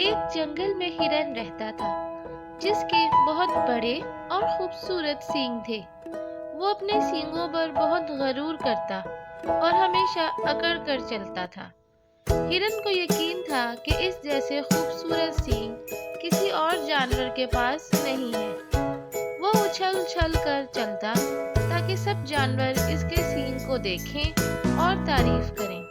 ایک جنگل میں ہرن رہتا تھا جس کے بہت بڑے اور خوبصورت سینگ تھے۔ وہ اپنے سینگوں پر بہت غرور کرتا اور ہمیشہ اکڑ کر چلتا تھا۔ ہرن کو یقین تھا کہ اس جیسے خوبصورت سینگ کسی اور جانور کے پاس نہیں ہے۔ وہ اچھل اچھل کر چلتا تاکہ سب جانور اس کے سینگ کو دیکھیں اور تعریف کریں۔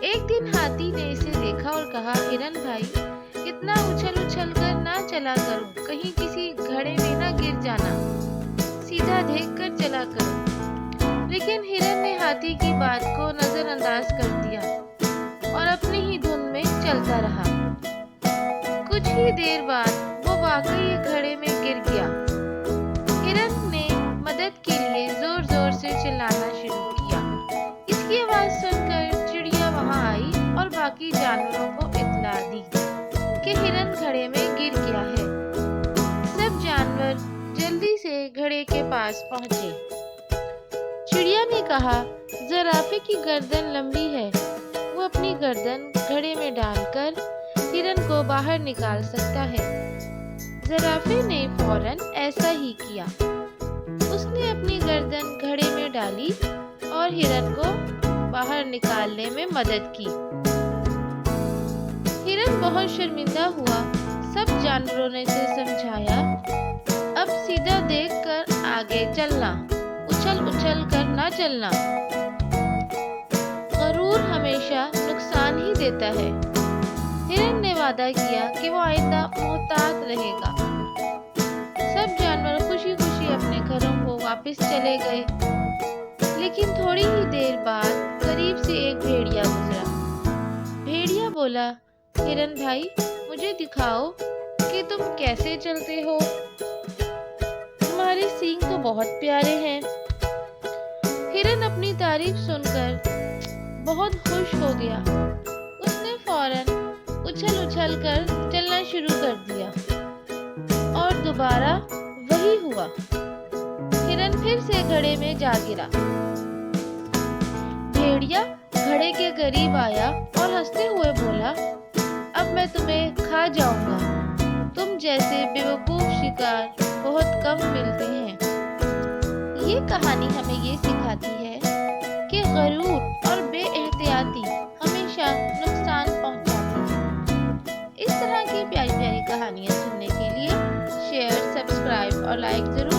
ایک دن ہاتھی نے اسے دیکھا اور کہا، ہرن بھائی، اتنا اچھل اچھل کر نہ چلا کرو، کہیں کسی گھڑے میں نہ گر جانا، سیدھا دیکھ کر چلا کرو۔ لیکن ہرن نے ہاتھی کی بات کو نظر انداز کر دیا اور اپنی ہی دھن میں چلتا رہا۔ کچھ ہی دیر بعد وہ واقعی ایک گھڑے میں گر گیا۔ ہرن نے مدد کے لیے زور زور سے چلانا شروع کیا۔ اس کی آواز سن کر چڑیا وہاں آئی اور باقی جانوروں کو اطلاع دی کہ ہرن گھڑے میں گر گیا ہے۔ سب جانور جلدی سے گھڑے کے پاس پہنچے۔ چڑیا نے کہا، زرافے کی گردن لمبی ہے، وہ اپنی گردن گھڑے میں ڈال کر ہرن کو باہر نکال سکتا ہے۔ زرافے نے فوراً ایسا ہی کیا۔ اس نے اپنی گردن گھڑے میں ڈالی اور ہرن کو باہر نکالنے میں مدد کی۔ ہرن بہت شرمندہ ہوا۔ سب جانوروں نے اسے سمجھایا، اب سیدھا دیکھ کر آگے چلنا، اچھل اچھل کر نہ چلنا۔ غرور ہمیشہ نقصان ہی دیتا ہے۔ ہرن نے وعدہ کیا کہ وہ آئندہ محتاط رہے گا۔ سب جانور خوشی خوشی اپنے گھروں کو واپس چلے گئے۔ لیکن تھوڑی ہی دیر بعد قریب سے ایک بھیڑیا گزرا۔ بھیڑیا بولا، ہرن بھائی، مجھے دکھاؤ کہ تم کیسے چلتے ہو، تمہارے سینگ تو بہت پیارے ہیں۔ ہرن اپنی تعریف سن کر بہت خوش ہو گیا۔ اس نے فوراً اچھل اچھل کر چلنا شروع کر دیا اور دوبارہ وہی ہوا۔ ہرن پھر سے گھڑے میں جا گرا۔ بھیڑیا گھڑے کے قریب آیا اور ہنستے ہوئے بولا، اب میں تمہیں کھا جاؤں گا، تم جیسے بیوقوف شکار بہت کم ملتے ہیں۔ یہ کہانی ہمیں یہ سکھاتی ہے کہ غرور اور بے احتیاطی ہمیشہ نقصان پہنچاتی ہے۔ اس طرح کی پیاری پیاری کہانیاں سننے کے لیے شیئر، سبسکرائب اور لائک ضرور